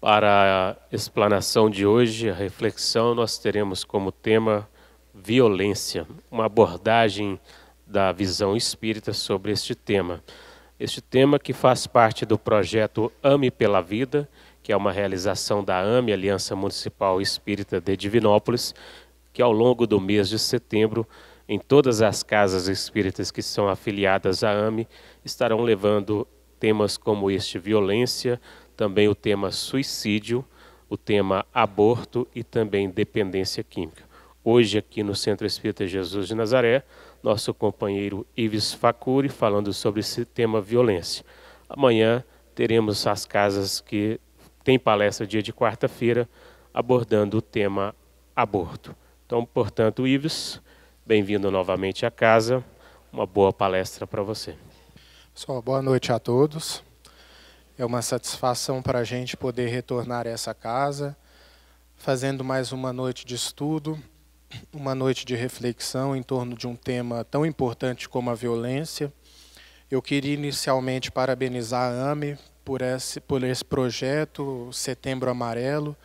Para a explanação de hoje, a reflexão, nós teremos como tema violência, uma abordagem da visão espírita sobre este tema. Este tema que faz parte do projeto AME pela Vida, que é uma realização da AME, Aliança Municipal Espírita de Divinópolis, que ao longo do mês de setembro, em todas as casas espíritas que são afiliadas à AME, estarão levando temas como este, violência, também o tema suicídio, o tema aborto e também dependência química. Hoje aqui no Centro Espírita Jesus de Nazaré, nosso companheiro Ives Facuri falando sobre esse tema violência. Amanhã teremos as casas que tem palestra dia de quarta-feira abordando o tema aborto. Então, portanto, Ives, bem-vindo novamente à casa. Uma boa palestra para você. Pessoal, boa noite a todos. É uma satisfação para a gente poder retornar a essa casa, fazendo mais uma noite de estudo, uma noite de reflexão em torno de um tema tão importante como a violência. Eu queria inicialmente parabenizar a AME por esse projeto Setembro Amarelo,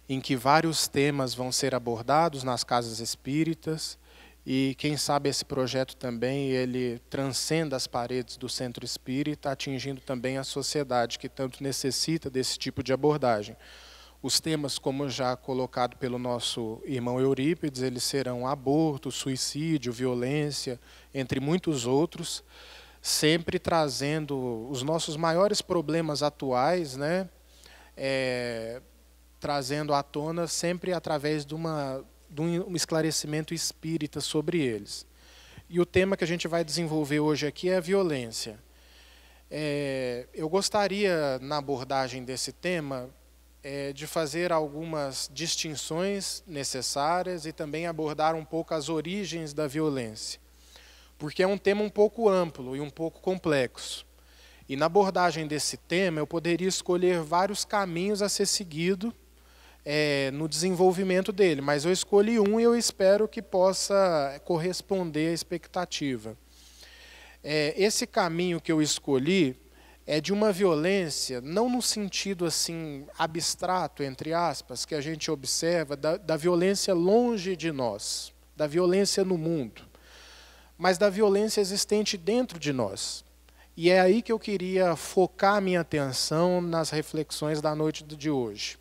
em que vários temas vão ser abordados nas casas espíritas, e quem sabe esse projeto também ele transcenda as paredes do centro espírita, atingindo também a sociedade que tanto necessita desse tipo de abordagem. Os temas, como já colocado pelo nosso irmão Eurípides, eles serão aborto, suicídio, violência, entre muitos outros, sempre trazendo os nossos maiores problemas atuais, né? Trazendo à tona sempre através de um esclarecimento espírita sobre eles. E o tema que a gente vai desenvolver hoje aqui é a violência. Eu gostaria, na abordagem desse tema, de fazer algumas distinções necessárias e também abordar um pouco as origens da violência, porque é um tema um pouco amplo e um pouco complexo. E na abordagem desse tema eu poderia escolher vários caminhos a ser seguido no desenvolvimento dele, mas eu escolhi um e eu espero que possa corresponder à expectativa. Esse caminho que eu escolhi é de uma violência, não no sentido assim abstrato, entre aspas, que a gente observa, da violência longe de nós, da violência no mundo, mas da violência existente dentro de nós. E é aí que eu queria focar a minha atenção nas reflexões da noite de hoje.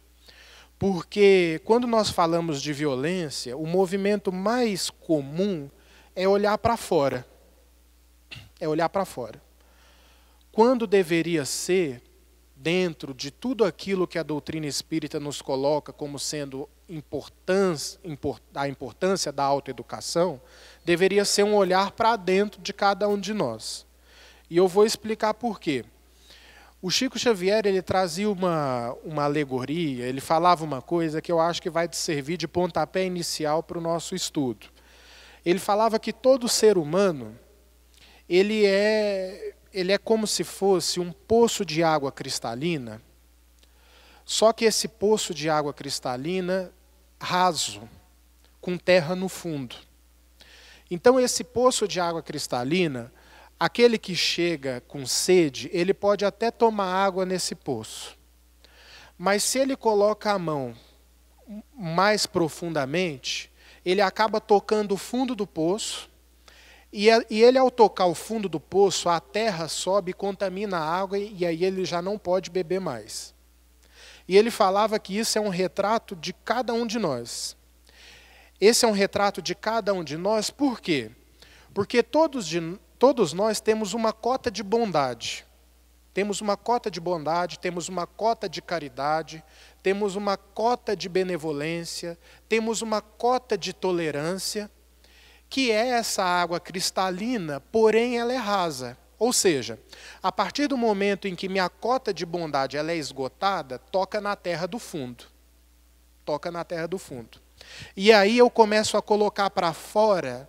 Porque quando nós falamos de violência, o movimento mais comum é olhar para fora. É olhar para fora. Quando deveria ser, dentro de tudo aquilo que a doutrina espírita nos coloca como sendo a importância da autoeducação, deveria ser um olhar para dentro de cada um de nós. E eu vou explicar por quê. O Chico Xavier ele trazia uma alegoria, ele falava uma coisa que eu acho que vai servir de pontapé inicial para o nosso estudo. Ele falava que todo ser humano ele é como se fosse um poço de água cristalina, só que esse poço de água cristalina raso, com terra no fundo. Então esse poço de água cristalina, aquele que chega com sede, ele pode até tomar água nesse poço. Mas se ele coloca a mão mais profundamente, ele acaba tocando o fundo do poço, e ele ao tocar o fundo do poço, a terra sobe e contamina a água, e aí ele já não pode beber mais. E ele falava que isso é um retrato de cada um de nós. Esse é um retrato de cada um de nós, por quê? Porque todos nós temos uma cota de bondade. Temos uma cota de bondade, temos uma cota de caridade, temos uma cota de benevolência, temos uma cota de tolerância, que é essa água cristalina, porém ela é rasa. Ou seja, a partir do momento em que minha cota de bondade ela é esgotada, toca na terra do fundo. Toca na terra do fundo. E aí eu começo a colocar para fora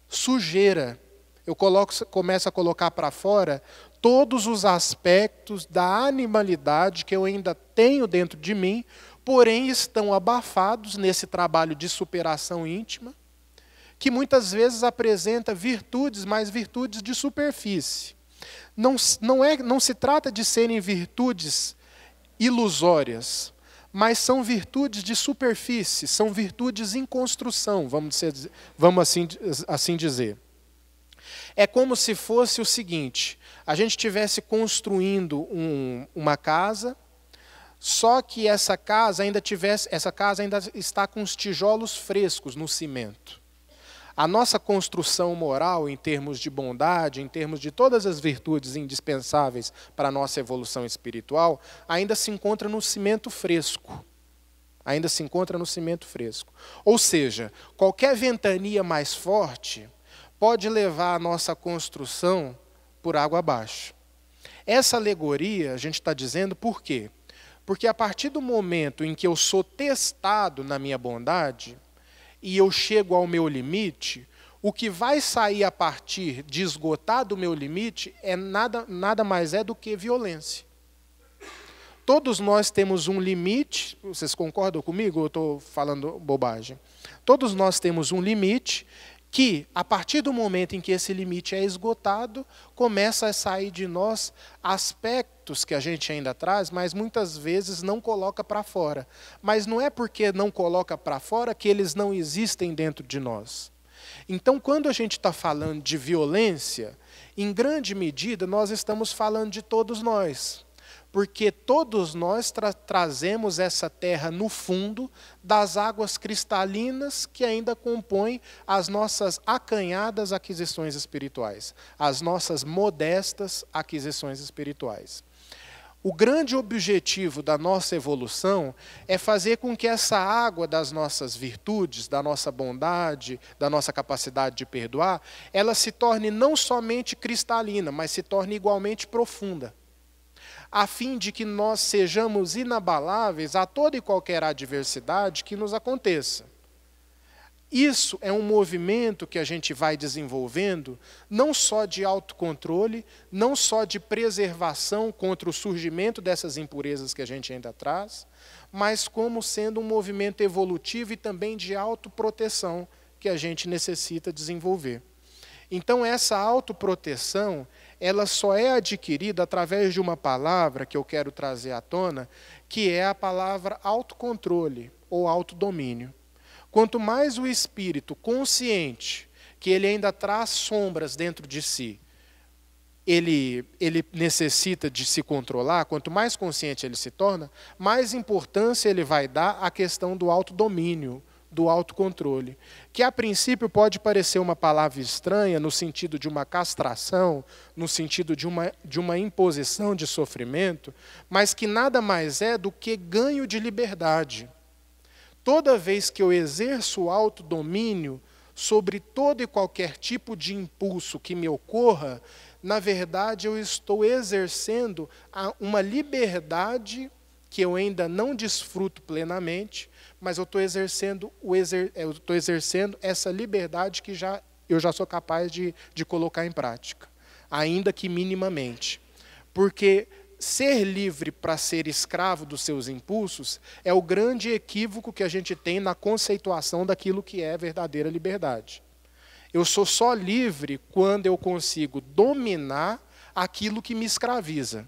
sujeira. Eu começo a colocar para fora todos os aspectos da animalidade que eu ainda tenho dentro de mim, porém estão abafados nesse trabalho de superação íntima, que muitas vezes apresenta virtudes, mas virtudes de superfície. Não se trata de serem virtudes ilusórias, mas são virtudes de superfície, são virtudes em construção, vamos assim dizer. É como se fosse o seguinte: a gente estivesse construindo uma casa, só que essa casa ainda está com os tijolos frescos no cimento. A nossa construção moral, em termos de bondade, em termos de todas as virtudes indispensáveis para a nossa evolução espiritual, ainda se encontra no cimento fresco. Ainda se encontra no cimento fresco. Ou seja, qualquer ventania mais forte pode levar a nossa construção por água abaixo. Essa alegoria, a gente está dizendo por quê? Porque a partir do momento em que eu sou testado na minha bondade, e eu chego ao meu limite, o que vai sair a partir de esgotar do meu limite é nada mais é do que violência. Todos nós temos um limite, vocês concordam comigo ou eu estou falando bobagem? Todos nós temos um limite que, a partir do momento em que esse limite é esgotado, começa a sair de nós aspectos que a gente ainda traz, mas muitas vezes não coloca para fora. Mas não é porque não coloca para fora que eles não existem dentro de nós. Então, quando a gente está falando de violência, em grande medida nós estamos falando de todos nós. Porque todos nós trazemos essa terra no fundo das águas cristalinas que ainda compõem as nossas acanhadas aquisições espirituais, as nossas modestas aquisições espirituais. O grande objetivo da nossa evolução é fazer com que essa água das nossas virtudes, da nossa bondade, da nossa capacidade de perdoar, ela se torne não somente cristalina, mas se torne igualmente profunda, a fim de que nós sejamos inabaláveis a toda e qualquer adversidade que nos aconteça. Isso é um movimento que a gente vai desenvolvendo, não só de autocontrole, não só de preservação contra o surgimento dessas impurezas que a gente ainda traz, mas como sendo um movimento evolutivo e também de autoproteção que a gente necessita desenvolver. Então, essa autoproteção, ela só é adquirida através de uma palavra que eu quero trazer à tona, que é a palavra autocontrole ou autodomínio. Quanto mais o espírito consciente, que ele ainda traz sombras dentro de si, ele necessita de se controlar, quanto mais consciente ele se torna, mais importância ele vai dar à questão do autodomínio, do autocontrole, que a princípio pode parecer uma palavra estranha no sentido de uma castração, no sentido de uma imposição de sofrimento, mas que nada mais é do que ganho de liberdade. Toda vez que eu exerço o autodomínio sobre todo e qualquer tipo de impulso que me ocorra, na verdade eu estou exercendo uma liberdade que eu ainda não desfruto plenamente, mas eu estou exercendo essa liberdade que eu já sou capaz de colocar em prática, ainda que minimamente. Porque ser livre para ser escravo dos seus impulsos é o grande equívoco que a gente tem na conceituação daquilo que é verdadeira liberdade. Eu sou só livre quando eu consigo dominar aquilo que me escraviza.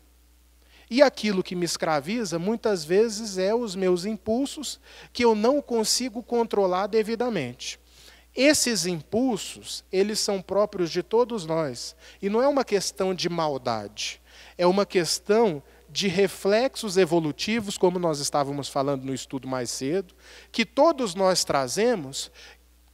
E aquilo que me escraviza, muitas vezes, é os meus impulsos que eu não consigo controlar devidamente. Esses impulsos, eles são próprios de todos nós. E não é uma questão de maldade. É uma questão de reflexos evolutivos, como nós estávamos falando no estudo mais cedo, que todos nós trazemos,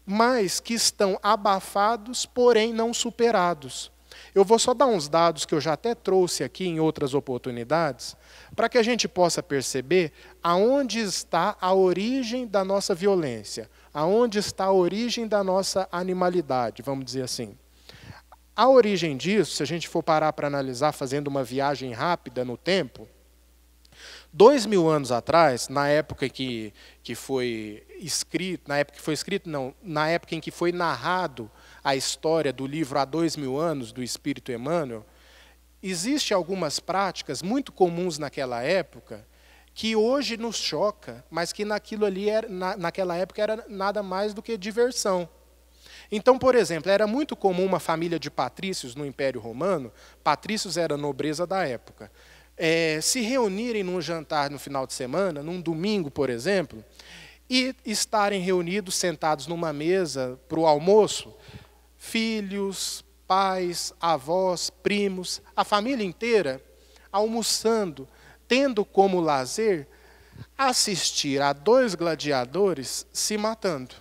mas que estão abafados, porém não superados. Eu vou só dar uns dados que eu já até trouxe aqui em outras oportunidades, para que a gente possa perceber aonde está a origem da nossa violência, aonde está a origem da nossa animalidade, vamos dizer assim. A origem disso, se a gente for parar para analisar, fazendo uma viagem rápida no tempo, 2000 anos atrás, na época em que foi escrito, na época em que foi narrado a história do livro Há 2000 anos, do Espírito Emmanuel, existem algumas práticas muito comuns naquela época, que hoje nos choca, mas que naquela época era nada mais do que diversão. Então, por exemplo, era muito comum uma família de patrícios no Império Romano, patrícios era a nobreza da época, se reunirem num jantar no final de semana, num domingo, por exemplo, e estarem reunidos, sentados numa mesa para o almoço, filhos, pais, avós, primos, a família inteira, almoçando, tendo como lazer assistir a 2 gladiadores se matando.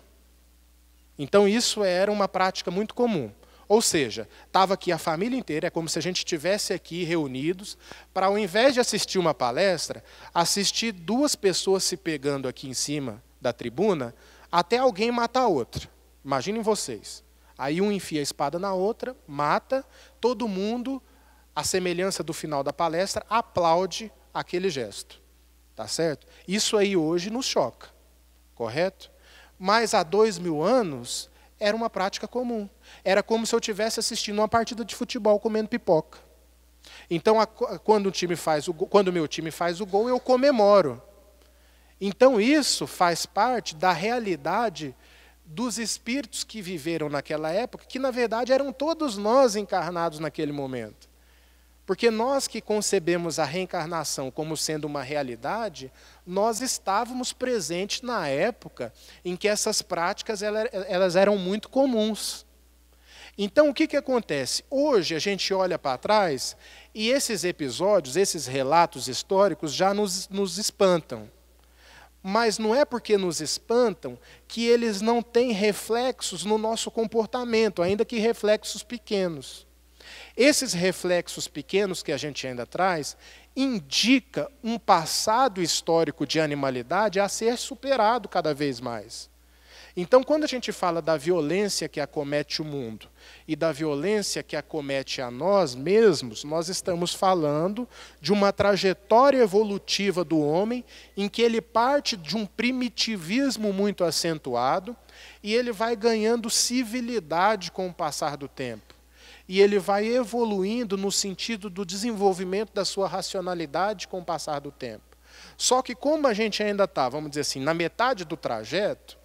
Então isso era uma prática muito comum. Ou seja, estava aqui a família inteira, é como se a gente estivesse aqui reunidos, para ao invés de assistir uma palestra, assistir 2 pessoas se pegando aqui em cima da tribuna, até alguém matar a outra. Imaginem vocês. Aí um enfia a espada na outra, mata, todo mundo, à semelhança do final da palestra, aplaude aquele gesto. Tá certo? Isso aí hoje nos choca, correto? Mas há 2000 anos era uma prática comum. Era como se eu estivesse assistindo uma partida de futebol comendo pipoca. Então, quando o meu time faz o gol, eu comemoro. Então, isso faz parte da realidade dos espíritos que viveram naquela época, que, na verdade, eram todos nós encarnados naquele momento. Porque nós que concebemos a reencarnação como sendo uma realidade, nós estávamos presentes na época em que essas práticas elas eram muito comuns. Então, o que acontece? Hoje, a gente olha para trás e esses episódios, esses relatos históricos já nos espantam. Mas não é porque nos espantam que eles não têm reflexos no nosso comportamento, ainda que reflexos pequenos. Esses reflexos pequenos que a gente ainda traz, indica um passado histórico de animalidade a ser superado cada vez mais. Então, quando a gente fala da violência que acomete o mundo e da violência que acomete a nós mesmos, nós estamos falando de uma trajetória evolutiva do homem em que ele parte de um primitivismo muito acentuado e ele vai ganhando civilidade com o passar do tempo. E ele vai evoluindo no sentido do desenvolvimento da sua racionalidade com o passar do tempo. Só que como a gente ainda está, vamos dizer assim, na metade do trajeto,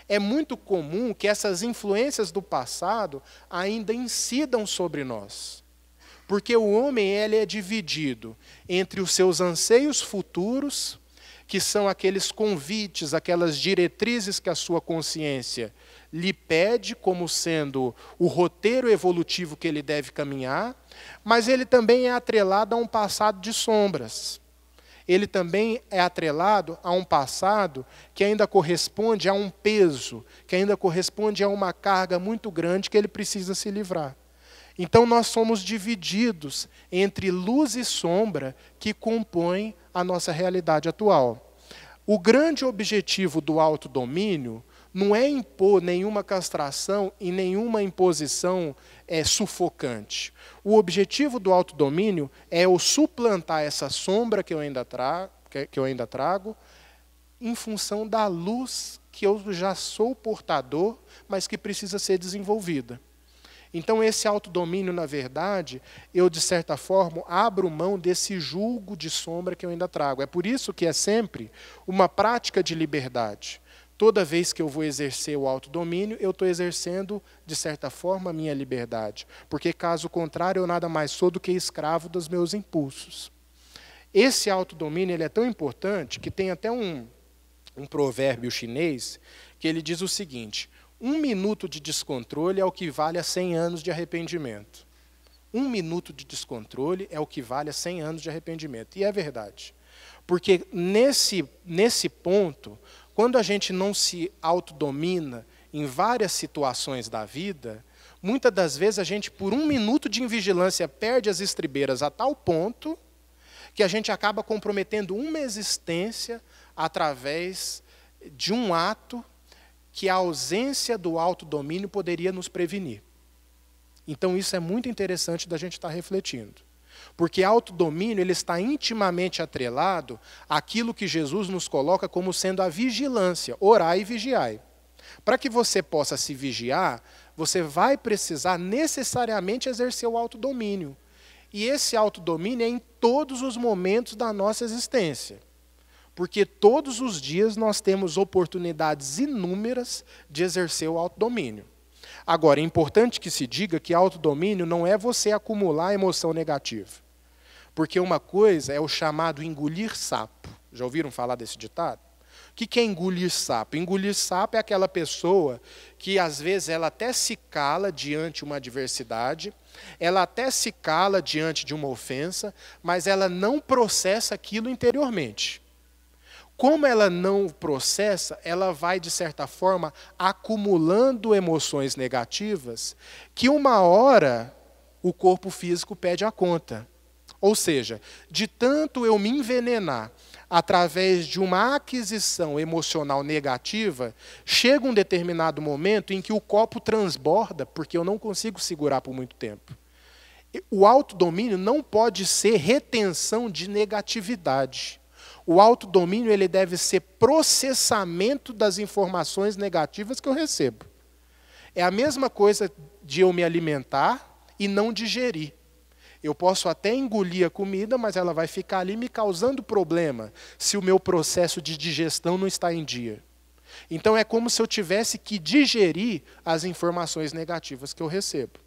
é muito comum que essas influências do passado ainda incidam sobre nós. Porque o homem ele é dividido entre os seus anseios futuros, que são aqueles convites, aquelas diretrizes que a sua consciência lhe pede como sendo o roteiro evolutivo que ele deve caminhar, mas ele também é atrelado a um passado de sombras. Ele também é atrelado a um passado que ainda corresponde a um peso, que ainda corresponde a uma carga muito grande que ele precisa se livrar. Então nós somos divididos entre luz e sombra que compõem a nossa realidade atual. O grande objetivo do autodomínio não é impor nenhuma castração e nenhuma imposição sufocante. O objetivo do autodomínio é eu suplantar essa sombra que eu ainda trago em função da luz que eu já sou portador, mas que precisa ser desenvolvida. Então, esse autodomínio, na verdade, eu, de certa forma, abro mão desse julgo de sombra que eu ainda trago. É por isso que é sempre uma prática de liberdade. Toda vez que eu vou exercer o autodomínio, eu estou exercendo, de certa forma, a minha liberdade. Porque, caso contrário, eu nada mais sou do que escravo dos meus impulsos. Esse autodomínio ele é tão importante que tem até um provérbio chinês que ele diz o seguinte: 1 minuto de descontrole é o que vale a 100 anos de arrependimento. 1 minuto de descontrole é o que vale a 100 anos de arrependimento. E é verdade. Porque nesse ponto, quando a gente não se autodomina em várias situações da vida, muitas das vezes a gente, por 1 minuto de invigilância, perde as estribeiras a tal ponto que a gente acaba comprometendo uma existência através de um ato que a ausência do autodomínio poderia nos prevenir. Então isso é muito interessante da gente estar refletindo. Porque autodomínio ele está intimamente atrelado àquilo que Jesus nos coloca como sendo a vigilância, orai e vigiai. Para que você possa se vigiar, você vai precisar necessariamente exercer o autodomínio. E esse autodomínio é em todos os momentos da nossa existência. Porque todos os dias nós temos oportunidades inúmeras de exercer o autodomínio. Agora, é importante que se diga que autodomínio não é você acumular emoção negativa. Porque uma coisa é o chamado engolir sapo. Já ouviram falar desse ditado? O que é engolir sapo? Engolir sapo é aquela pessoa que, às vezes, ela até se cala diante de uma adversidade, ela até se cala diante de uma ofensa, mas ela não processa aquilo interiormente. Como ela não processa, ela vai, de certa forma, acumulando emoções negativas, que uma hora o corpo físico pede a conta. Ou seja, de tanto eu me envenenar através de uma aquisição emocional negativa, chega um determinado momento em que o copo transborda, porque eu não consigo segurar por muito tempo. O autodomínio não pode ser retenção de negatividade. O autodomínio ele deve ser processamento das informações negativas que eu recebo. É a mesma coisa de eu me alimentar e não digerir. Eu posso até engolir a comida, mas ela vai ficar ali me causando problema se o meu processo de digestão não está em dia. Então é como se eu tivesse que digerir as informações negativas que eu recebo.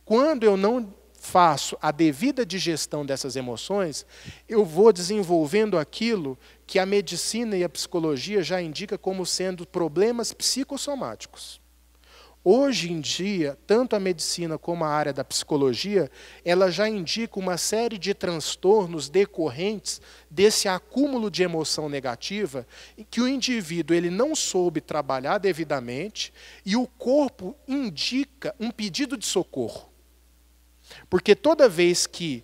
Quando eu não faço a devida digestão dessas emoções, eu vou desenvolvendo aquilo que a medicina e a psicologia já indicam como sendo problemas psicossomáticos. Hoje em dia, tanto a medicina como a área da psicologia, ela já indica uma série de transtornos decorrentes desse acúmulo de emoção negativa, em que o indivíduo ele não soube trabalhar devidamente e o corpo indica um pedido de socorro. Porque toda vez que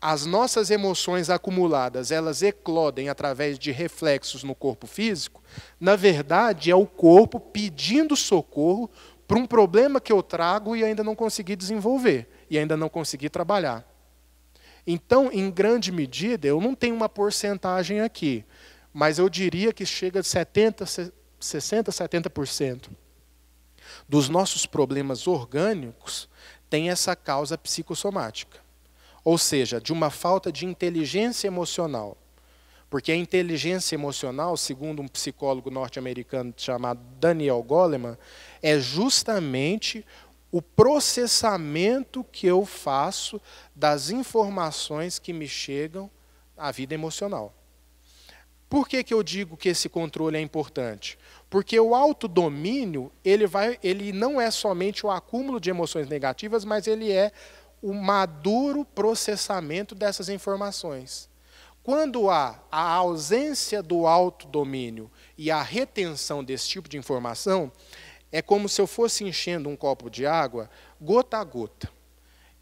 as nossas emoções acumuladas, elas eclodem através de reflexos no corpo físico, na verdade é o corpo pedindo socorro para um problema que eu trago e ainda não consegui desenvolver, e ainda não consegui trabalhar. Então, em grande medida, eu não tenho uma porcentagem aqui, mas eu diria que chega de 60%, 70% dos nossos problemas orgânicos tem essa causa psicossomática. Ou seja, de uma falta de inteligência emocional. Porque a inteligência emocional, segundo um psicólogo norte-americano chamado Daniel Goleman, é justamente o processamento que eu faço das informações que me chegam à vida emocional. Por que eu digo que esse controle é importante? Porque o autodomínio, ele não é somente o acúmulo de emoções negativas, mas ele é o maduro processamento dessas informações. Quando há a ausência do autodomínio e a retenção desse tipo de informação, é como se eu fosse enchendo um copo de água, gota a gota.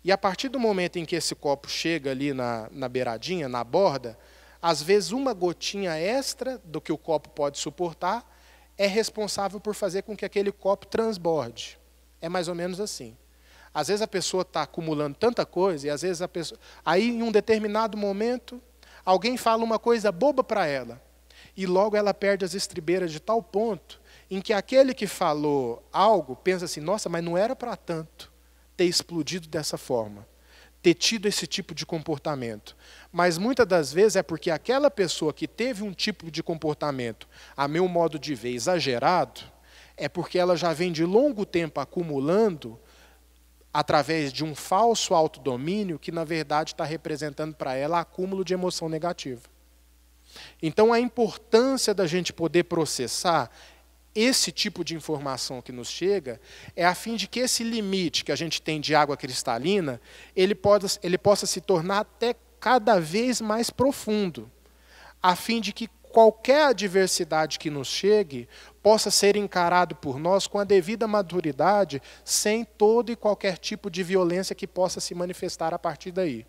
E a partir do momento em que esse copo chega ali na beiradinha, na borda, às vezes uma gotinha extra do que o copo pode suportar é responsável por fazer com que aquele copo transborde. É mais ou menos assim. Às vezes a pessoa está acumulando tanta coisa, e às vezes a pessoa... Aí, em um determinado momento, alguém fala uma coisa boba para ela, e logo ela perde as estribeiras de tal ponto em que aquele que falou algo pensa assim, nossa, mas não era para tanto ter explodido dessa forma, ter tido esse tipo de comportamento. Mas muitas das vezes é porque aquela pessoa que teve um tipo de comportamento, a meu modo de ver, exagerado, é porque ela já vem de longo tempo acumulando através de um falso autodomínio que, na verdade, está representando para ela acúmulo de emoção negativa. Então, a importância da gente poder processar esse tipo de informação que nos chega é a fim de que esse limite que a gente tem de água cristalina, ele possa se tornar até cada vez mais profundo, a fim de que qualquer adversidade que nos chegue possa ser encarado por nós com a devida maturidade, sem todo e qualquer tipo de violência que possa se manifestar a partir daí.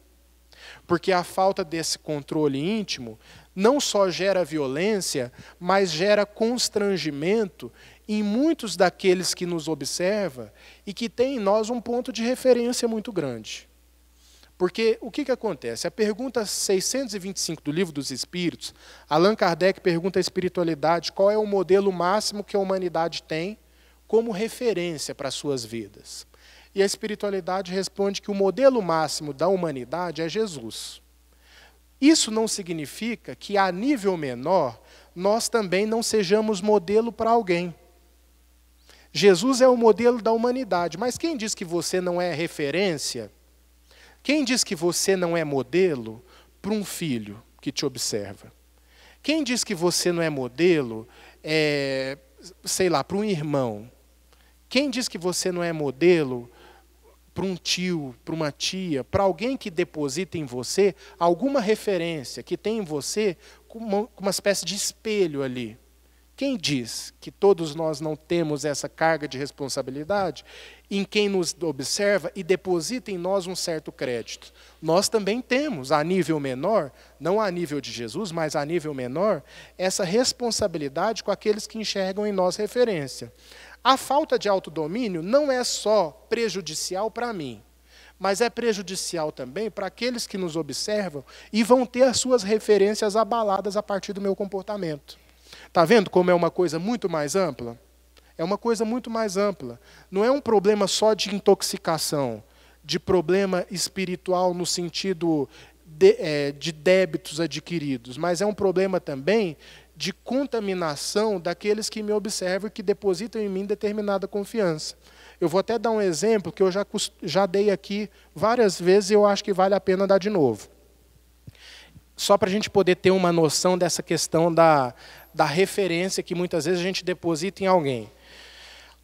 Porque a falta desse controle íntimo não só gera violência, mas gera constrangimento em muitos daqueles que nos observam e que têm em nós um ponto de referência muito grande. Porque o que acontece? A pergunta 625 do Livro dos Espíritos, Allan Kardec pergunta à espiritualidade qual é o modelo máximo que a humanidade tem como referência para as suas vidas. E a espiritualidade responde que o modelo máximo da humanidade é Jesus. Isso não significa que, a nível menor, nós também não sejamos modelo para alguém. Jesus é o modelo da humanidade, mas quem diz que você não é referência? Quem diz que você não é modelo para um filho que te observa? Quem diz que você não é modelo, sei lá, para um irmão? Quem diz que você não é modelo para um tio, para uma tia, para alguém que deposita em você alguma referência, que tem em você uma espécie de espelho ali? Quem diz que todos nós não temos essa carga de responsabilidade em quem nos observa e deposita em nós um certo crédito? Nós também temos, a nível menor, não a nível de Jesus, mas a nível menor, essa responsabilidade com aqueles que enxergam em nós referência. A falta de autodomínio não é só prejudicial para mim, mas é prejudicial também para aqueles que nos observam e vão ter as suas referências abaladas a partir do meu comportamento. Está vendo como é uma coisa muito mais ampla? É uma coisa muito mais ampla. Não é um problema só de intoxicação, de problema espiritual no sentido de débitos adquiridos, mas é um problema também de contaminação daqueles que me observam e que depositam em mim determinada confiança. Eu vou até dar um exemplo que eu já dei aqui várias vezes e eu acho que vale a pena dar de novo. Só para a gente poder ter uma noção dessa questão da referência que muitas vezes a gente deposita em alguém.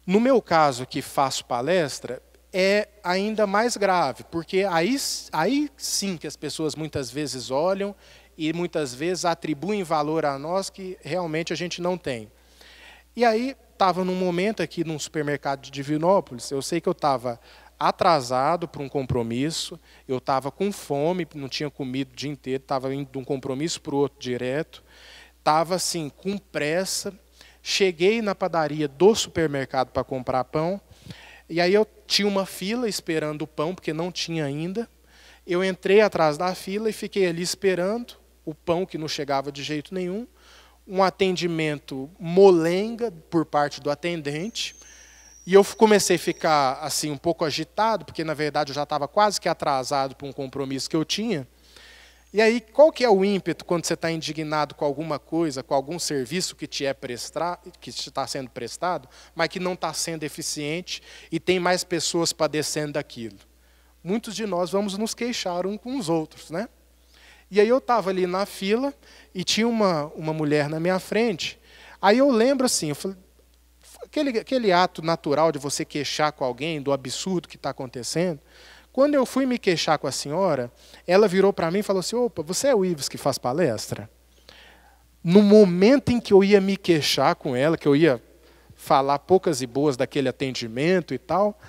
No meu caso, que faço palestra, é ainda mais grave, porque aí sim que as pessoas muitas vezes olham e muitas vezes atribuem valor a nós que realmente a gente não tem. E aí, estava num momento aqui num supermercado de Divinópolis, eu sei que eu estava atrasado para um compromisso, eu estava com fome, não tinha comido o dia inteiro, estava indo de um compromisso para o outro direto, estava assim, com pressa, cheguei na padaria do supermercado para comprar pão, e aí eu tinha uma fila esperando o pão, porque não tinha ainda, eu entrei atrás da fila e fiquei ali esperando o pão que não chegava de jeito nenhum, um atendimento molenga por parte do atendente, e eu comecei a ficar assim um pouco agitado, porque na verdade eu já estava quase que atrasado para um compromisso que eu tinha. E aí, qual que é o ímpeto quando você está indignado com alguma coisa, com algum serviço que te está sendo prestado, mas que não está sendo eficiente e tem mais pessoas padecendo daquilo? Muitos de nós vamos nos queixar uns com os outros, né? E aí eu estava ali na fila e tinha uma mulher na minha frente. Aí eu lembro assim, eu falei, aquele ato natural de você queixar com alguém do absurdo que está acontecendo. Quando eu fui me queixar com a senhora, ela virou para mim e falou assim, opa, você é o Ives que faz palestra? No momento em que eu ia me queixar com ela, que eu ia falar poucas e boas daquele atendimento e tal,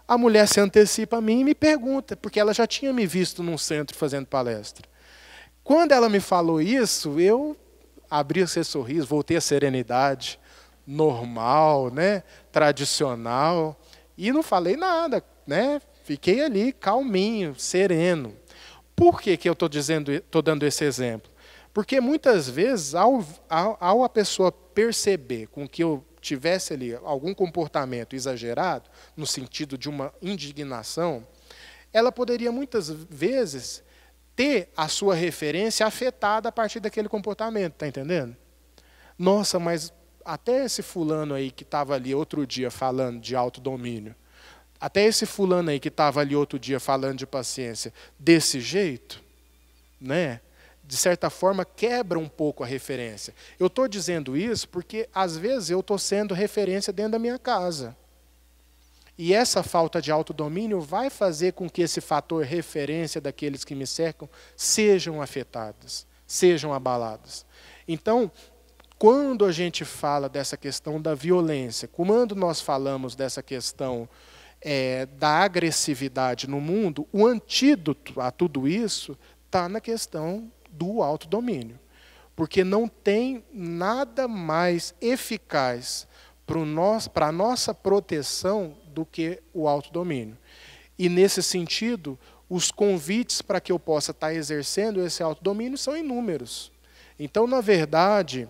a mulher se antecipa a mim e me pergunta, porque ela já tinha me visto num centro fazendo palestra. Quando ela me falou isso, eu abri esse sorriso, voltei à serenidade normal, né, tradicional, e não falei nada, né? Fiquei ali calminho, sereno. Por que eu estou dando esse exemplo? Porque muitas vezes, ao a pessoa perceber com que eu tivesse ali algum comportamento exagerado, no sentido de uma indignação, ela poderia muitas vezes ter a sua referência afetada a partir daquele comportamento, está entendendo? Nossa, mas até esse fulano aí que estava ali outro dia falando de autodomínio, até esse fulano aí que estava ali outro dia falando de paciência, desse jeito, né? De certa forma, quebra um pouco a referência. Eu estou dizendo isso porque, às vezes, eu estou sendo referência dentro da minha casa. E essa falta de autodomínio vai fazer com que esse fator referência daqueles que me cercam sejam afetados, sejam abalados. Então, quando a gente fala dessa questão da violência, quando nós falamos dessa questão da agressividade no mundo, o antídoto a tudo isso está na questão do autodomínio. Porque não tem nada mais eficaz para a nossa proteção do que o autodomínio. E, nesse sentido, os convites para que eu possa estar exercendo esse autodomínio são inúmeros. Então, na verdade,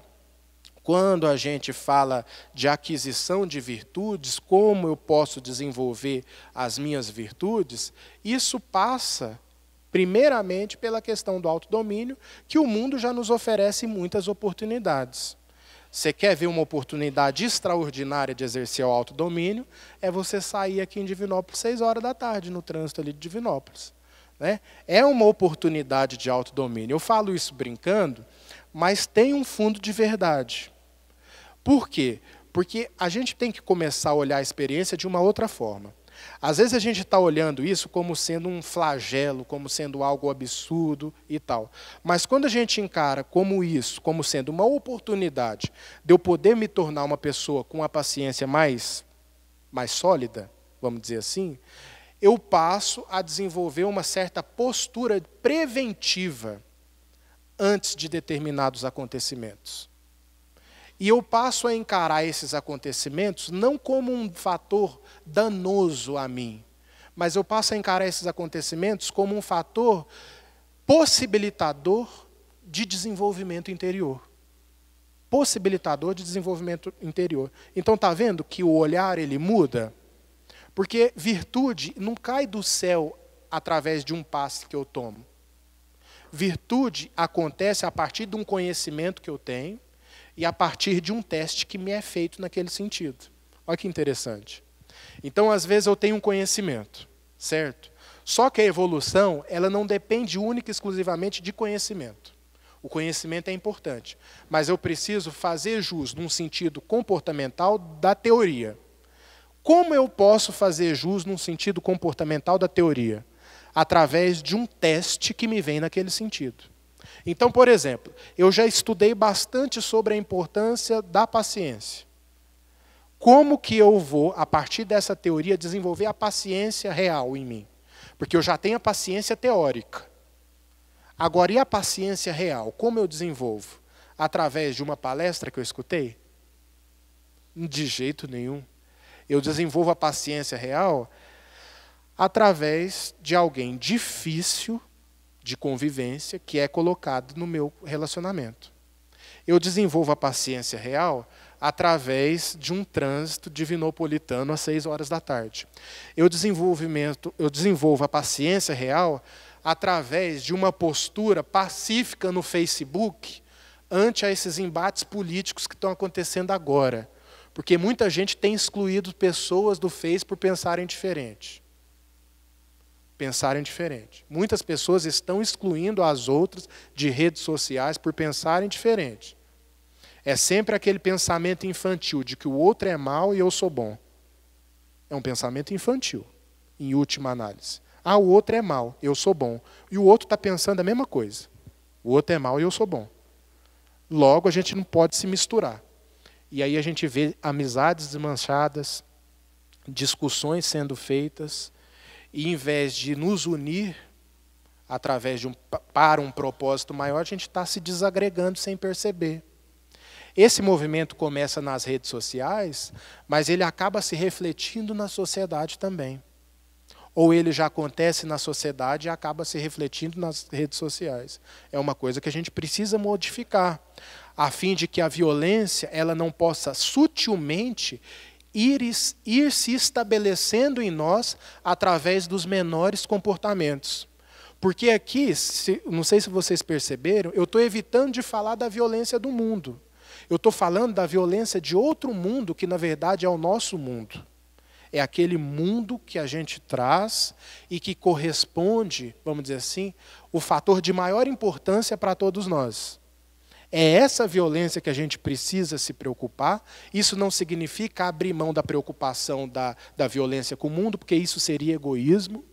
quando a gente fala de aquisição de virtudes, como eu posso desenvolver as minhas virtudes, isso passa, primeiramente, pela questão do autodomínio, que o mundo já nos oferece muitas oportunidades. Você quer ver uma oportunidade extraordinária de exercer o autodomínio? É você sair aqui em Divinópolis 6 horas da tarde, no trânsito ali de Divinópolis. né? É uma oportunidade de autodomínio. Eu falo isso brincando, mas tem um fundo de verdade. Por quê? Porque a gente tem que começar a olhar a experiência de uma outra forma. Às vezes a gente está olhando isso como sendo um flagelo, como sendo algo absurdo e tal. Mas quando a gente encara como isso, como sendo uma oportunidade de eu poder me tornar uma pessoa com uma paciência mais sólida, vamos dizer assim, eu passo a desenvolver uma certa postura preventiva antes de determinados acontecimentos. E eu passo a encarar esses acontecimentos não como um fator danoso a mim, mas eu passo a encarar esses acontecimentos como um fator possibilitador de desenvolvimento interior. Possibilitador de desenvolvimento interior. Então, está vendo que o olhar ele muda? Porque virtude não cai do céu através de um passe que eu tomo. Virtude acontece a partir de um conhecimento que eu tenho e a partir de um teste que me é feito naquele sentido. Olha que interessante. Então, às vezes, eu tenho um conhecimento, certo? Só que a evolução, ela não depende única e exclusivamente de conhecimento. O conhecimento é importante, mas eu preciso fazer jus, num sentido comportamental, da teoria. Como eu posso fazer jus num sentido comportamental da teoria? Através de um teste que me vem naquele sentido. Então, por exemplo, eu já estudei bastante sobre a importância da paciência. Como que eu vou, a partir dessa teoria, desenvolver a paciência real em mim? Porque eu já tenho a paciência teórica. Agora, e a paciência real? Como eu desenvolvo? Através de uma palestra que eu escutei? De jeito nenhum. Eu desenvolvo a paciência real através de alguém difícil de convivência que é colocado no meu relacionamento. Eu desenvolvo a paciência real através de um trânsito divinopolitano às 6 horas da tarde. Eu desenvolvo a paciência real através de uma postura pacífica no Facebook ante a esses embates políticos que estão acontecendo agora. Porque muita gente tem excluído pessoas do Face por pensarem diferente. Muitas pessoas estão excluindo as outras de redes sociais por pensarem diferente. É sempre aquele pensamento infantil de que o outro é mau e eu sou bom. É um pensamento infantil, em última análise. Ah, o outro é mau, eu sou bom. E o outro está pensando a mesma coisa. O outro é mau e eu sou bom. Logo, a gente não pode se misturar. E aí a gente vê amizades desmanchadas, discussões sendo feitas, e em vez de nos unir através de para um propósito maior, a gente está se desagregando sem perceber. Esse movimento começa nas redes sociais, mas ele acaba se refletindo na sociedade também. Ou ele já acontece na sociedade e acaba se refletindo nas redes sociais. É uma coisa que a gente precisa modificar, a fim de que a violência ela não possa sutilmente ir se estabelecendo em nós através dos menores comportamentos. Porque aqui, não sei se vocês perceberam, eu estou evitando de falar da violência do mundo. Eu estou falando da violência de outro mundo, que na verdade é o nosso mundo. É aquele mundo que a gente traz e que corresponde, vamos dizer assim, o fator de maior importância para todos nós. É essa violência que a gente precisa se preocupar. Isso não significa abrir mão da preocupação da violência com o mundo, porque isso seria egoísmo,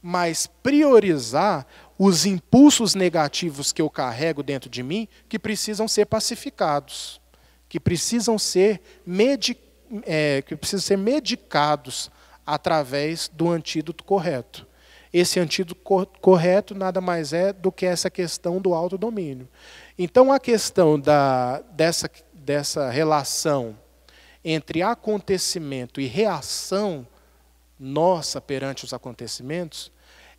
mas priorizar os impulsos negativos que eu carrego dentro de mim, que precisam ser pacificados, que precisam ser medicados através do antídoto correto. Esse antídoto correto nada mais é do que essa questão do autodomínio. Então, a questão dessa relação entre acontecimento e reação nossa perante os acontecimentos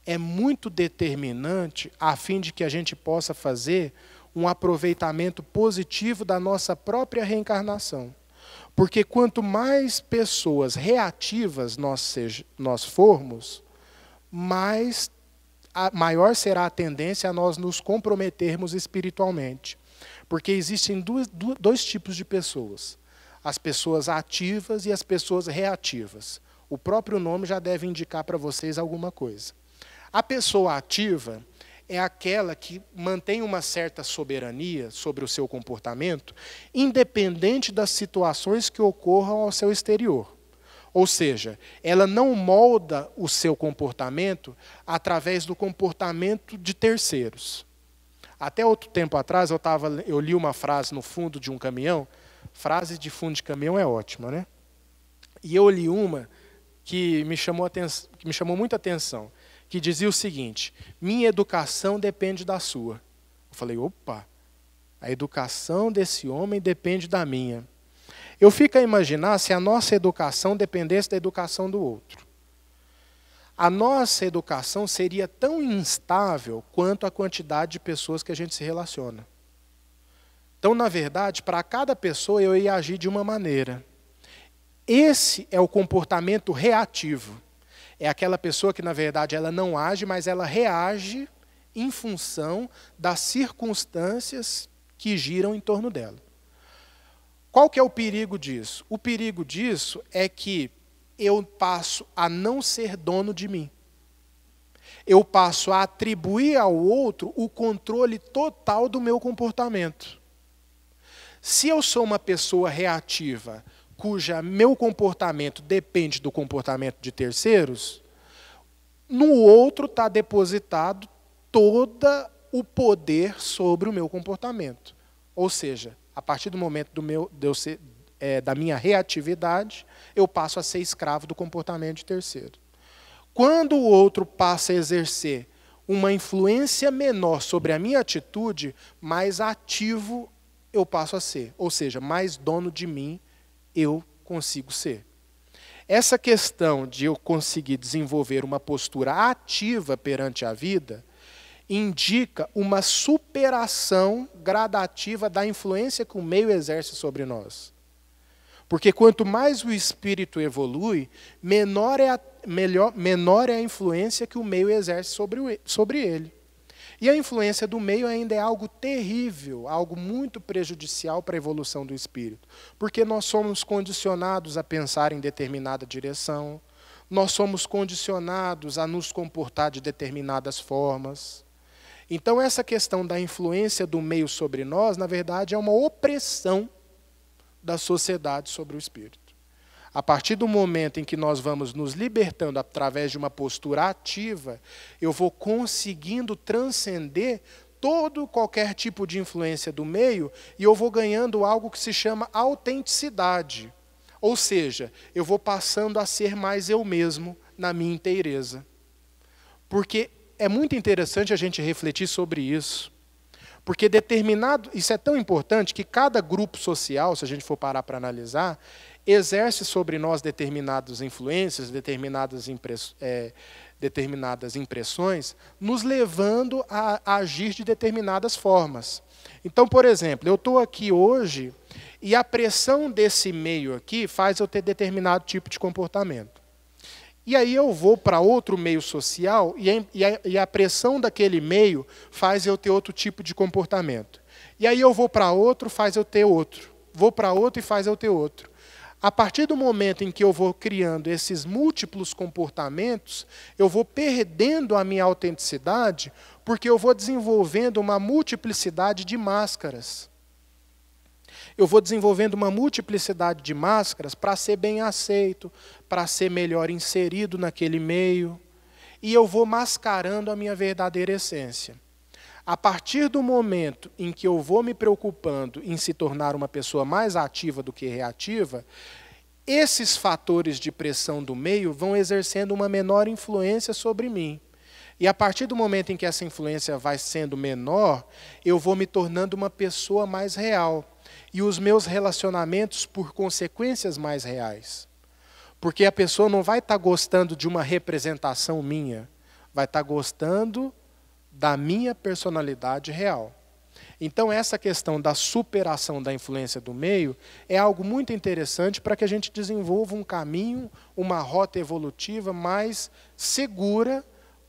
é muito determinante a fim de que a gente possa fazer um aproveitamento positivo da nossa própria reencarnação. Porque quanto mais pessoas reativas nós formos, maior será a tendência a nós nos comprometermos espiritualmente. Porque existem dois tipos de pessoas. As pessoas ativas e as pessoas reativas. O próprio nome já deve indicar para vocês alguma coisa. A pessoa ativa é aquela que mantém uma certa soberania sobre o seu comportamento, independente das situações que ocorram ao seu exterior. Ou seja, ela não molda o seu comportamento através do comportamento de terceiros. Até outro tempo atrás, eu li uma frase no fundo de um caminhão. Frase de fundo de caminhão é ótima, né? E eu li uma que me chamou muita atenção, que dizia o seguinte: minha educação depende da sua. Eu falei, opa, a educação desse homem depende da minha. Eu fico a imaginar se a nossa educação dependesse da educação do outro. A nossa educação seria tão instável quanto a quantidade de pessoas que a gente se relaciona. Então, na verdade, para cada pessoa eu ia agir de uma maneira. Esse é o comportamento reativo. É aquela pessoa que, na verdade, ela não age, mas ela reage em função das circunstâncias que giram em torno dela. Qual que é o perigo disso? O perigo disso é que eu passo a não ser dono de mim. Eu passo a atribuir ao outro o controle total do meu comportamento. Se eu sou uma pessoa reativa, cuja meu comportamento depende do comportamento de terceiros, no outro está depositado todo o poder sobre o meu comportamento. Ou seja, a partir do momento da minha reatividade, eu passo a ser escravo do comportamento de terceiro. Quando o outro passa a exercer uma influência menor sobre a minha atitude, mais ativo eu passo a ser. Ou seja, mais dono de mim eu consigo ser. Essa questão de eu conseguir desenvolver uma postura ativa perante a vida indica uma superação gradativa da influência que o meio exerce sobre nós. Porque quanto mais o espírito evolui, menor é a influência que o meio exerce sobre ele. E a influência do meio ainda é algo terrível, algo muito prejudicial para a evolução do espírito. Porque nós somos condicionados a pensar em determinada direção, nós somos condicionados a nos comportar de determinadas formas. Então, essa questão da influência do meio sobre nós, na verdade, é uma opressão da sociedade sobre o espírito. A partir do momento em que nós vamos nos libertando através de uma postura ativa, eu vou conseguindo transcender qualquer tipo de influência do meio e eu vou ganhando algo que se chama autenticidade. Ou seja, eu vou passando a ser mais eu mesmo na minha inteireza. Porque é muito interessante a gente refletir sobre isso. Porque isso é tão importante que cada grupo social, se a gente for parar para analisar, exerce sobre nós determinadas influências, determinadas impressões, nos levando a agir de determinadas formas. Então, por exemplo, eu estou aqui hoje e a pressão desse meio aqui faz eu ter determinado tipo de comportamento. E aí eu vou para outro meio social e a pressão daquele meio faz eu ter outro tipo de comportamento. E aí eu vou para outro, faz eu ter outro. Vou para outro e faz eu ter outro. A partir do momento em que eu vou criando esses múltiplos comportamentos, eu vou perdendo a minha autenticidade, porque eu vou desenvolvendo uma multiplicidade de máscaras. Eu vou desenvolvendo uma multiplicidade de máscaras para ser bem aceito, para ser melhor inserido naquele meio, e eu vou mascarando a minha verdadeira essência. A partir do momento em que eu vou me preocupando em se tornar uma pessoa mais ativa do que reativa, esses fatores de pressão do meio vão exercendo uma menor influência sobre mim. E a partir do momento em que essa influência vai sendo menor, eu vou me tornando uma pessoa mais real. E os meus relacionamentos, por consequências, mais reais. Porque a pessoa não vai estar gostando de uma representação minha, vai estar gostando da minha personalidade real. Então, essa questão da superação da influência do meio é algo muito interessante para que a gente desenvolva um caminho, uma rota evolutiva mais segura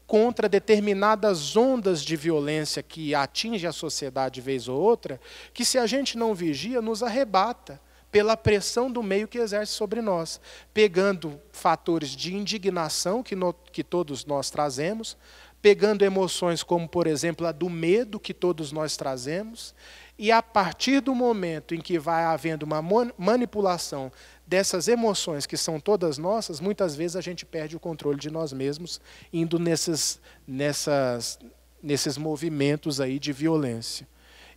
contra determinadas ondas de violência que atinge a sociedade vez ou outra, que se a gente não vigia, nos arrebata pela pressão do meio que exerce sobre nós, pegando fatores de indignação que todos nós trazemos, pegando emoções como, por exemplo, a do medo que todos nós trazemos, e a partir do momento em que vai havendo uma manipulação dessas emoções que são todas nossas, muitas vezes a gente perde o controle de nós mesmos, indo nesses movimentos aí de violência.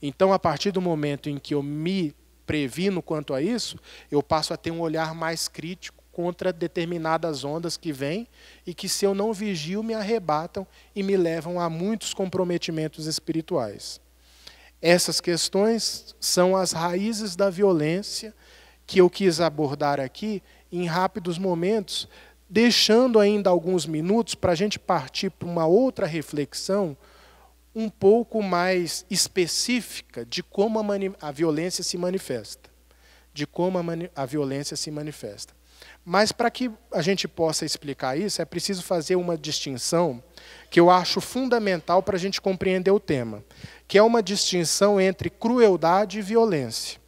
Então, a partir do momento em que eu me previno quanto a isso, eu passo a ter um olhar mais crítico contra determinadas ondas que vêm e que, se eu não vigio, me arrebatam e me levam a muitos comprometimentos espirituais. Essas questões são as raízes da violência que eu quis abordar aqui em rápidos momentos, deixando ainda alguns minutos para a gente partir para uma outra reflexão um pouco mais específica de como a violência se manifesta. De como a violência se manifesta. Mas para que a gente possa explicar isso, é preciso fazer uma distinção que eu acho fundamental para a gente compreender o tema, que é uma distinção entre crueldade e violência.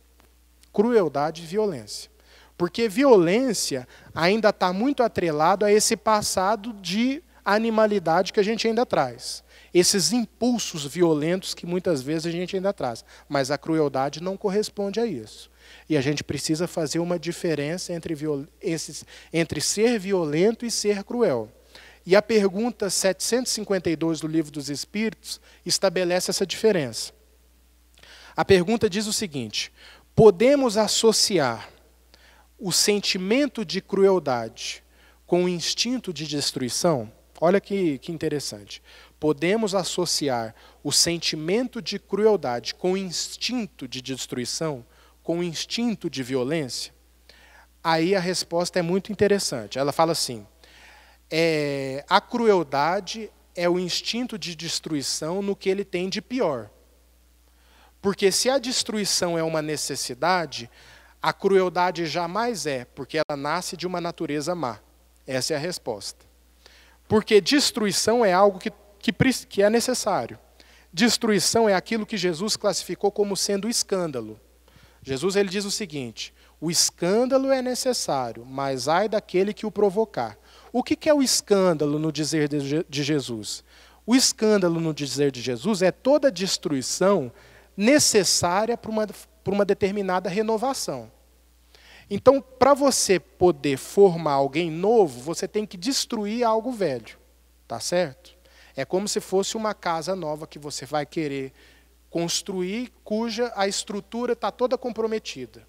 Crueldade e violência. Porque violência ainda está muito atrelado a esse passado de animalidade que a gente ainda traz. Esses impulsos violentos que muitas vezes a gente ainda traz. Mas a crueldade não corresponde a isso. E a gente precisa fazer uma diferença entre ser violento e ser cruel. E a pergunta 752 do Livro dos Espíritos estabelece essa diferença. A pergunta diz o seguinte: podemos associar o sentimento de crueldade com o instinto de destruição? Olha que interessante. Podemos associar o sentimento de crueldade com o instinto de destruição, com o instinto de violência? Aí a resposta é muito interessante. Ela fala assim: a crueldade é o instinto de destruição no que ele tem de pior. Porque se a destruição é uma necessidade, a crueldade jamais é, porque ela nasce de uma natureza má. Essa é a resposta. Porque destruição é algo que é necessário. Destruição é aquilo que Jesus classificou como sendo escândalo. Jesus ele diz o seguinte: o escândalo é necessário, mas ai daquele que o provocar. O que é o escândalo no dizer de Jesus? O escândalo no dizer de Jesus é toda destruição necessária para uma determinada renovação. Então, para você poder formar alguém novo, você tem que destruir algo velho. Tá certo? É como se fosse uma casa nova que você vai querer construir, cuja a estrutura está toda comprometida.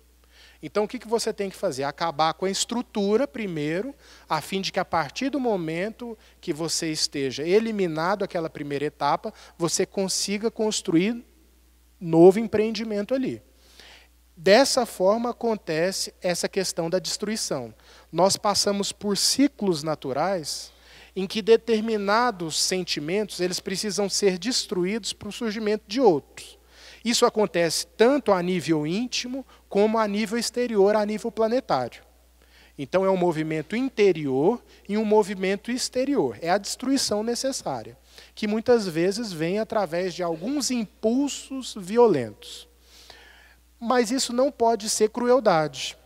Então, o que você tem que fazer? Acabar com a estrutura primeiro, a fim de que, a partir do momento que você esteja eliminado aquela primeira etapa, você consiga construir novo empreendimento ali. Dessa forma acontece essa questão da destruição. Nós passamos por ciclos naturais em que determinados sentimentos eles precisam ser destruídos para o surgimento de outros. Isso acontece tanto a nível íntimo como a nível exterior, a nível planetário. Então é um movimento interior e um movimento exterior. É a destruição necessária, que muitas vezes vem através de alguns impulsos violentos. Mas isso não pode ser crueldade.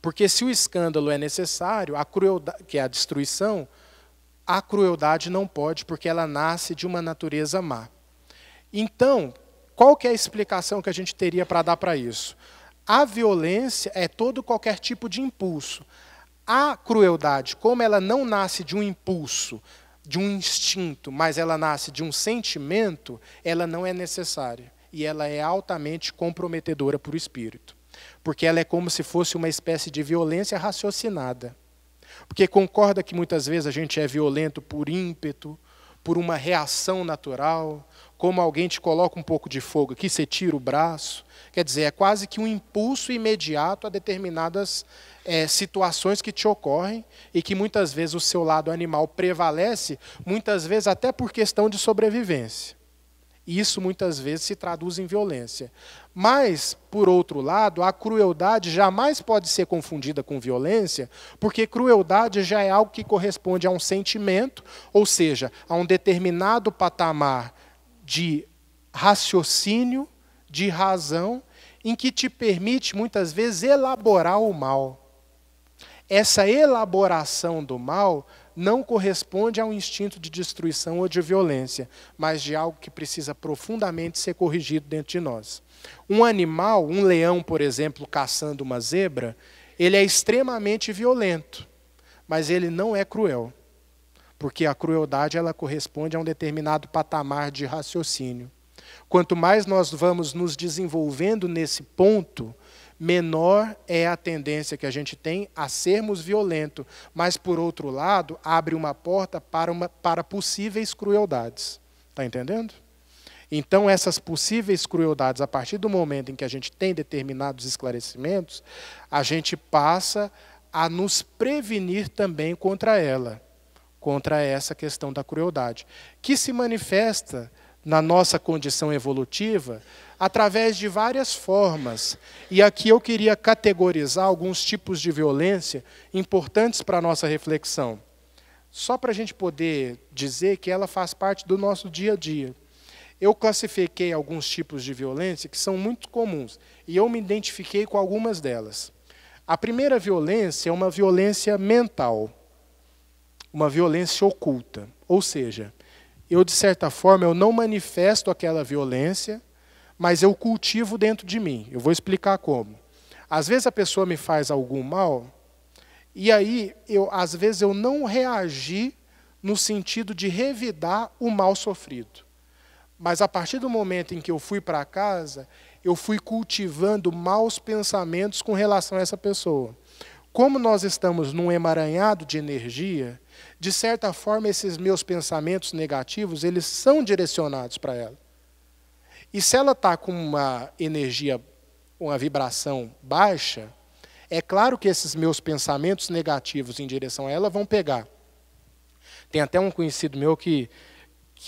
Porque se o escândalo é necessário, a crueldade, que é a destruição, a crueldade não pode, porque ela nasce de uma natureza má. Então, qual que é a explicação que a gente teria para dar para isso? A violência é qualquer tipo de impulso. A crueldade, como ela não nasce de um impulso, de um instinto, mas ela nasce de um sentimento, ela não é necessária. E ela é altamente comprometedora para o espírito. Porque ela é como se fosse uma espécie de violência raciocinada. Porque concorda que muitas vezes a gente é violento por ímpeto, por uma reação natural, como alguém te coloca um pouco de fogo aqui, você tira o braço. Quer dizer, é quase que um impulso imediato a determinadas situações que te ocorrem e que muitas vezes o seu lado animal prevalece, muitas vezes até por questão de sobrevivência. Isso muitas vezes se traduz em violência. Mas, por outro lado, a crueldade jamais pode ser confundida com violência, porque crueldade já é algo que corresponde a um sentimento, ou seja, a um determinado patamar de raciocínio, de razão, em que te permite, muitas vezes, elaborar o mal. Essa elaboração do mal não corresponde a um instinto de destruição ou de violência, mas de algo que precisa profundamente ser corrigido dentro de nós. Um animal, um leão, por exemplo, caçando uma zebra, ele é extremamente violento, mas ele não é cruel, porque a crueldade ela corresponde a um determinado patamar de raciocínio. Quanto mais nós vamos nos desenvolvendo nesse ponto, menor é a tendência que a gente tem a sermos violentos, mas, por outro lado, abre uma porta para possíveis crueldades. Está entendendo? Então, essas possíveis crueldades, a partir do momento em que a gente tem determinados esclarecimentos, a gente passa a nos prevenir também contra ela, contra essa questão da crueldade, que se manifesta na nossa condição evolutiva através de várias formas. E aqui eu queria categorizar alguns tipos de violência importantes para a nossa reflexão, só para a gente poder dizer que ela faz parte do nosso dia a dia. Eu classifiquei alguns tipos de violência que são muito comuns, e eu me identifiquei com algumas delas. A primeira violência é uma violência mental, uma violência oculta, ou seja, eu, de certa forma, eu não manifesto aquela violência, mas eu cultivo dentro de mim. Eu vou explicar como. Às vezes a pessoa me faz algum mal, e aí, às vezes, eu não reagi no sentido de revidar o mal sofrido. Mas a partir do momento em que eu fui para casa, eu fui cultivando maus pensamentos com relação a essa pessoa. Como nós estamos num emaranhado de energia, de certa forma, esses meus pensamentos negativos, eles são direcionados para ela. E se ela está com uma energia, uma vibração baixa, é claro que esses meus pensamentos negativos em direção a ela vão pegar. Tem até um conhecido meu que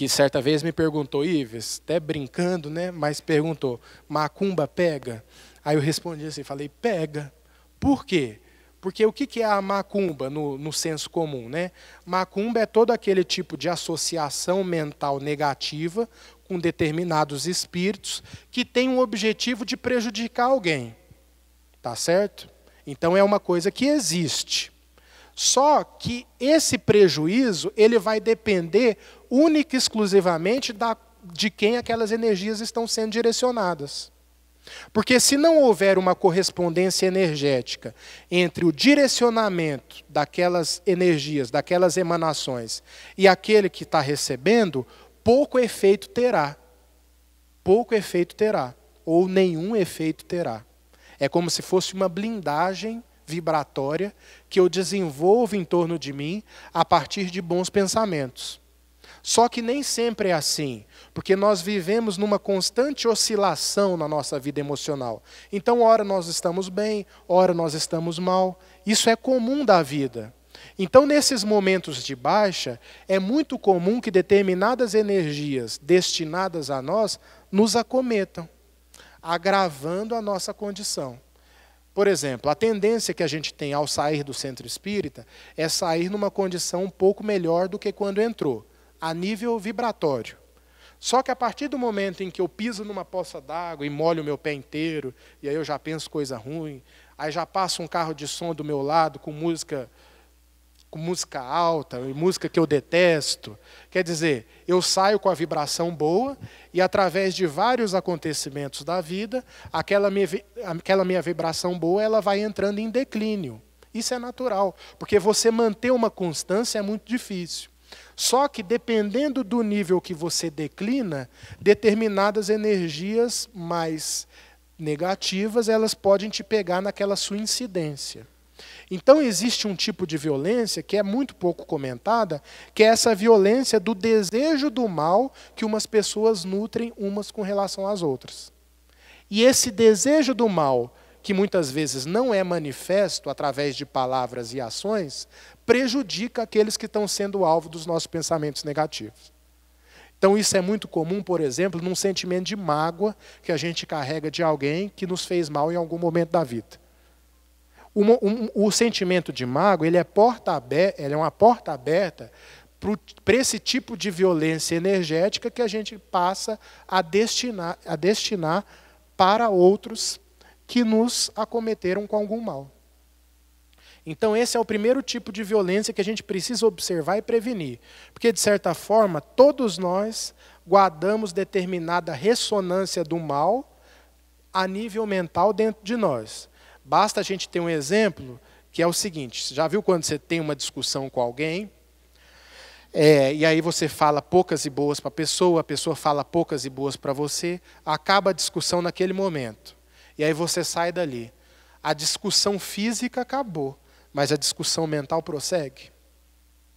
certa vez me perguntou, Ives, até brincando, né, mas perguntou, macumba pega? Aí eu respondi assim, falei, pega. Por quê? Porque o que é a macumba no senso comum, né? Macumba é todo aquele tipo de associação mental negativa com determinados espíritos que tem um objetivo de prejudicar alguém. Tá certo? Então é uma coisa que existe. Só que esse prejuízo ele vai depender única e exclusivamente de quem aquelas energias estão sendo direcionadas. Porque se não houver uma correspondência energética entre o direcionamento daquelas energias, daquelas emanações, e aquele que está recebendo, pouco efeito terá. Pouco efeito terá, ou nenhum efeito terá. É como se fosse uma blindagem vibratória que eu desenvolvo em torno de mim a partir de bons pensamentos. Só que nem sempre é assim, porque nós vivemos numa constante oscilação na nossa vida emocional. Então, ora nós estamos bem, ora nós estamos mal. Isso é comum da vida. Então, nesses momentos de baixa, é muito comum que determinadas energias destinadas a nós nos acometam, agravando a nossa condição. Por exemplo, a tendência que a gente tem ao sair do centro espírita é sair numa condição um pouco melhor do que quando entrou, a nível vibratório. Só que a partir do momento em que eu piso numa poça d'água e molho o meu pé inteiro, e aí eu já penso coisa ruim, aí já passa um carro de som do meu lado com música alta, e música que eu detesto. Quer dizer, eu saio com a vibração boa e através de vários acontecimentos da vida, aquela minha vibração boa ela vai entrando em declínio. Isso é natural, porque você manter uma constância é muito difícil. Só que dependendo do nível que você declina, determinadas energias mais negativas, elas podem te pegar naquela sua incidência. Então existe um tipo de violência que é muito pouco comentada, que é essa violência do desejo do mal que umas pessoas nutrem umas com relação às outras. E esse desejo do mal, que muitas vezes não é manifesto através de palavras e ações, prejudica aqueles que estão sendo alvo dos nossos pensamentos negativos. Então isso é muito comum, por exemplo, num sentimento de mágoa que a gente carrega de alguém que nos fez mal em algum momento da vida. O sentimento de mágoa, ele é uma porta aberta para esse tipo de violência energética que a gente passa a destinar para outros que nos acometeram com algum mal. Então esse é o primeiro tipo de violência que a gente precisa observar e prevenir. Porque, de certa forma, todos nós guardamos determinada ressonância do mal a nível mental dentro de nós. Basta a gente ter um exemplo, que é o seguinte: você já viu quando você tem uma discussão com alguém, e aí você fala poucas e boas para a pessoa fala poucas e boas para você, acaba a discussão naquele momento. E aí você sai dali. A discussão física acabou, mas a discussão mental prossegue.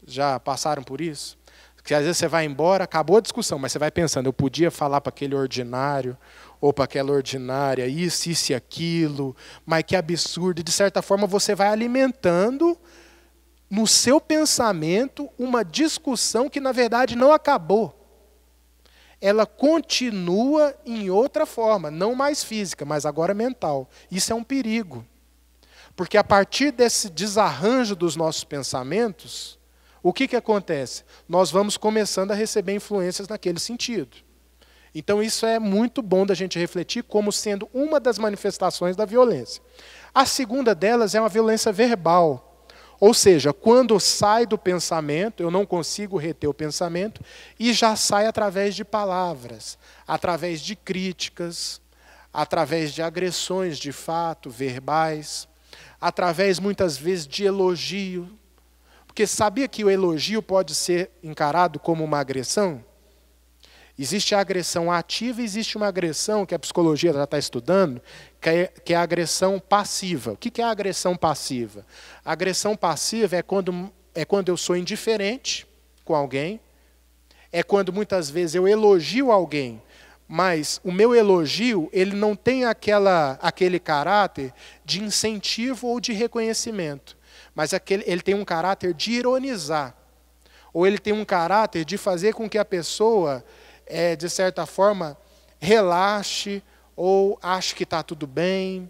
Já passaram por isso? Porque às vezes você vai embora, acabou a discussão, mas você vai pensando, eu podia falar para aquele ordinário, ou para aquela ordinária, isso e aquilo, mas que absurdo. E, de certa forma, você vai alimentando no seu pensamento uma discussão que, na verdade, não acabou. Ela continua em outra forma, não mais física, mas agora mental. Isso é um perigo. Porque a partir desse desarranjo dos nossos pensamentos, o que acontece? Nós vamos começando a receber influências naquele sentido. Então isso é muito bom da gente refletir como sendo uma das manifestações da violência. A segunda delas é uma violência verbal. Ou seja, quando sai do pensamento, eu não consigo reter o pensamento, e já sai através de palavras, através de críticas, através de agressões de fato, verbais, através muitas vezes de elogio. Porque sabia que o elogio pode ser encarado como uma agressão? Existe a agressão ativa e existe uma agressão que a psicologia já está estudando, que é a agressão passiva. O que é a agressão passiva? A agressão passiva é quando eu sou indiferente com alguém, é quando muitas vezes eu elogio alguém, mas o meu elogio ele não tem aquele caráter de incentivo ou de reconhecimento, mas ele tem um caráter de ironizar, ou ele tem um caráter de fazer com que a pessoa de certa forma, relaxe ou ache que está tudo bem.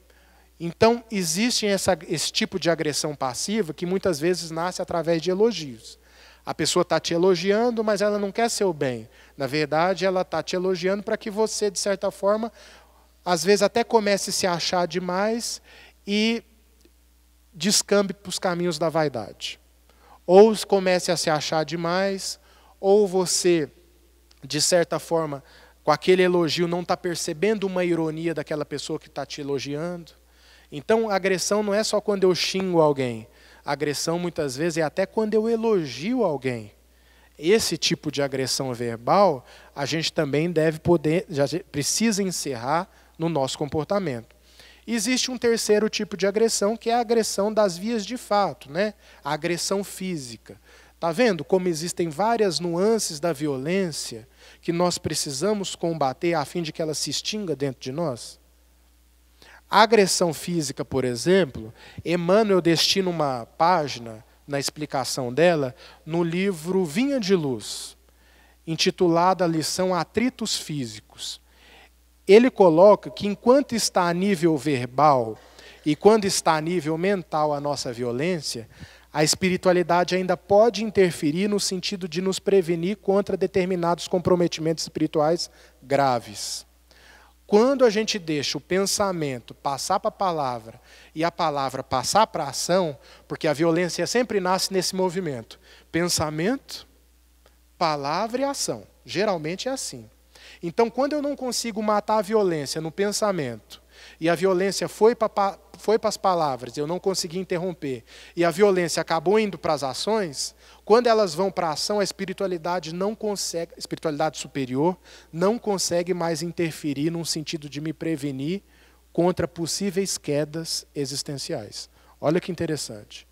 Então, existe esse tipo de agressão passiva que muitas vezes nasce através de elogios. A pessoa está te elogiando, mas ela não quer seu bem. Na verdade, ela está te elogiando para que você, de certa forma, às vezes até comece a se achar demais e descambe para os caminhos da vaidade. Ou comece a se achar demais, ou você, de certa forma, com aquele elogio, não está percebendo uma ironia daquela pessoa que está te elogiando. Então, a agressão não é só quando eu xingo alguém. A agressão, muitas vezes, é até quando eu elogio alguém. Esse tipo de agressão verbal, a gente também precisa encerrar no nosso comportamento. Existe um terceiro tipo de agressão, que é a agressão das vias de fato, né? A agressão física. Está vendo como existem várias nuances da violência que nós precisamos combater a fim de que ela se extinga dentro de nós? A agressão física, por exemplo, Emmanuel destina uma página na explicação dela no livro Vinha de Luz, intitulada a lição Atritos Físicos. Ele coloca que enquanto está a nível verbal e quando está a nível mental a nossa violência, a espiritualidade ainda pode interferir no sentido de nos prevenir contra determinados comprometimentos espirituais graves. Quando a gente deixa o pensamento passar para a palavra e a palavra passar para a ação, porque a violência sempre nasce nesse movimento. Pensamento, palavra e ação. Geralmente é assim. Então, quando eu não consigo matar a violência no pensamento, e a violência foi para as palavras, eu não consegui interromper, e a violência acabou indo para as ações, quando elas vão para a ação, a espiritualidade não consegue, a espiritualidade superior, não consegue mais interferir num sentido de me prevenir contra possíveis quedas existenciais. Olha que interessante.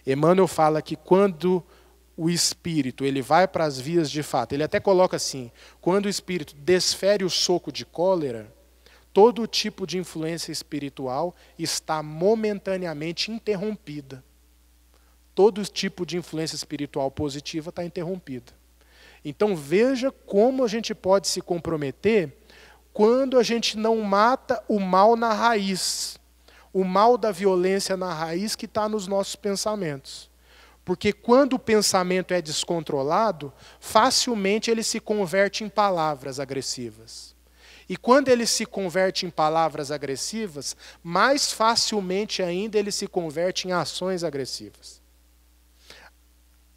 Emmanuel fala que quando o espírito ele vai para as vias de fato, ele até coloca assim, quando o espírito desfere o soco de cólera, todo tipo de influência espiritual está momentaneamente interrompida. Todo tipo de influência espiritual positiva está interrompida. Então veja como a gente pode se comprometer quando a gente não mata o mal na raiz. O mal da violência na raiz que está nos nossos pensamentos. Porque quando o pensamento é descontrolado, facilmente ele se converte em palavras agressivas. E quando ele se converte em palavras agressivas, mais facilmente ainda ele se converte em ações agressivas.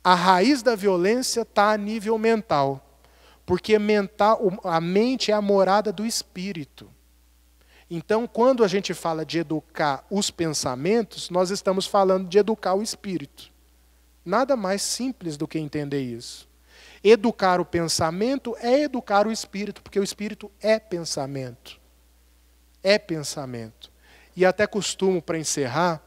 A raiz da violência está a nível mental, porque a mente é a morada do espírito. Então, quando a gente fala de educar os pensamentos, nós estamos falando de educar o espírito. Nada mais simples do que entender isso. Educar o pensamento é educar o espírito, porque o espírito é pensamento. É pensamento. E até costumo, para encerrar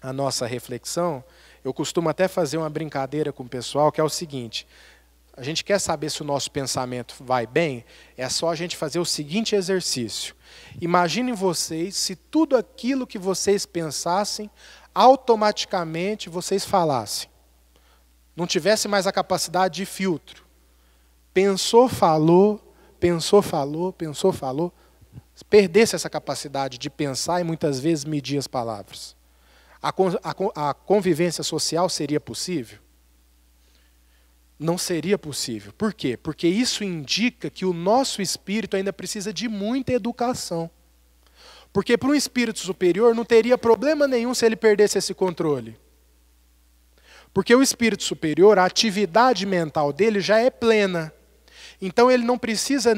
a nossa reflexão, eu costumo até fazer uma brincadeira com o pessoal, que é o seguinte: a gente quer saber se o nosso pensamento vai bem, é só a gente fazer o seguinte exercício. Imaginem vocês se tudo aquilo que vocês pensassem, automaticamente vocês falassem. Não tivesse mais a capacidade de filtro. Pensou, falou, pensou, falou, pensou, falou. Perdesse essa capacidade de pensar e muitas vezes medir as palavras. A convivência social seria possível? Não seria possível. Por quê? Porque isso indica que o nosso espírito ainda precisa de muita educação. Porque para um espírito superior não teria problema nenhum se ele perdesse esse controle. Porque o espírito superior, a atividade mental dele já é plena. Então ele não precisa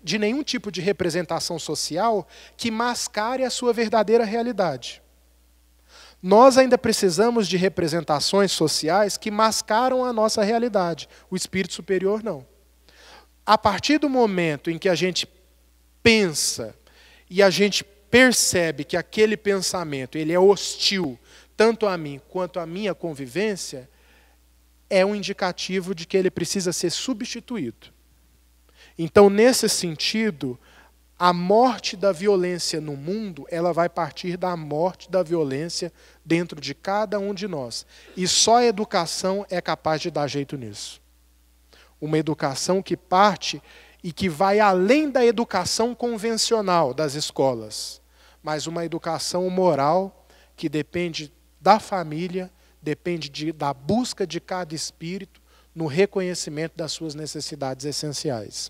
de nenhum tipo de representação social que mascare a sua verdadeira realidade. Nós ainda precisamos de representações sociais que mascaram a nossa realidade. O espírito superior não. A partir do momento em que a gente pensa e a gente percebe que aquele pensamento ele é hostil tanto a mim quanto à minha convivência, é um indicativo de que ele precisa ser substituído. Então, nesse sentido, a morte da violência no mundo, ela vai partir da morte da violência dentro de cada um de nós. E só a educação é capaz de dar jeito nisso. Uma educação que parte e que vai além da educação convencional das escolas, mas uma educação moral que depende da família, depende da busca de cada espírito no reconhecimento das suas necessidades essenciais.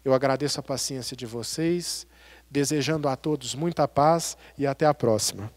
Eu agradeço a paciência de vocês, desejando a todos muita paz e até a próxima.